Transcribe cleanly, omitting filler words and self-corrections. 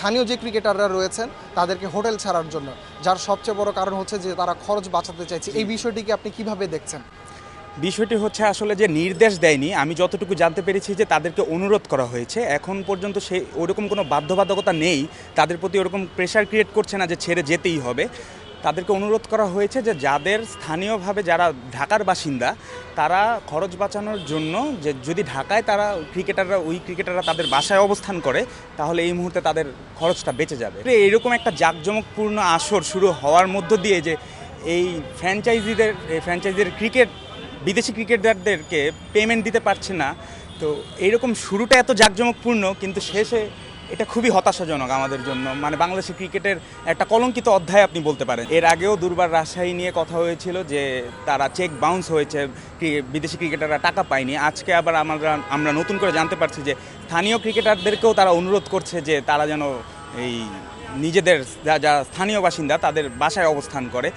স্থানীয় যে ক্রিকেটাররা রয়েছেন তাদেরকে হোটেল ছাড়ার জন্য, যার সবচেয়ে বড় কারণ হচ্ছে যে তারা খরচ বাঁচাতে চাইছে। এই বিষয়টিকে আপনি কিভাবে দেখছেন? বিষয়টি হচ্ছে আসলে যে নির্দেশ দেয়নি, আমি যতটুকু জানতে পেরেছি যে তাদেরকে অনুরোধ করা হয়েছে। এখন পর্যন্ত সে ওরকম কোনো বাধ্যবাধকতা নেই, তাদের প্রতি ওরকম প্রেশার ক্রিয়েট করছে না যে ছেড়ে যেতেই হবে। তাদেরকে অনুরোধ করা হয়েছে যে যাদের স্থানীয়ভাবে যারা ঢাকার বাসিন্দা তারা খরচ বাঁচানোর জন্য, যে যদি ঢাকায় তারা ক্রিকেটাররা তাদের বাসায় অবস্থান করে তাহলে এই মুহূর্তে তাদের খরচটা বেঁচে যাবে। এরকম একটা জাঁকজমকপূর্ণ আসর শুরু হওয়ার মধ্য দিয়ে যে এই ফ্র্যাঞ্চাইজিদের বিদেশি ক্রিকেটারদেরকে পেমেন্ট দিতে পারছে না, তো এইরকম শুরুটা এত জাঁকজমকপূর্ণ কিন্তু শেষে এটা খুবই হতাশাজনক আমাদের জন্য। মানে বাংলাদেশের ক্রিকেটের একটা কলঙ্কিত অধ্যায় আপনি বলতে পারেন। এর আগেও দুর্বার রাজশাহী নিয়ে কথা হয়েছিল যে তারা চেক বাউন্স হয়েছে, বিদেশি ক্রিকেটাররা টাকা পায়নি। আজকে আবার আমরা নতুন করে জানতে পারছি যে স্থানীয় ক্রিকেটারদেরকেও তারা অনুরোধ করছে যে তারা যেন এই নিজেদের যা স্থানীয় বাসিন্দা তাদের বাসায় অবস্থান করে।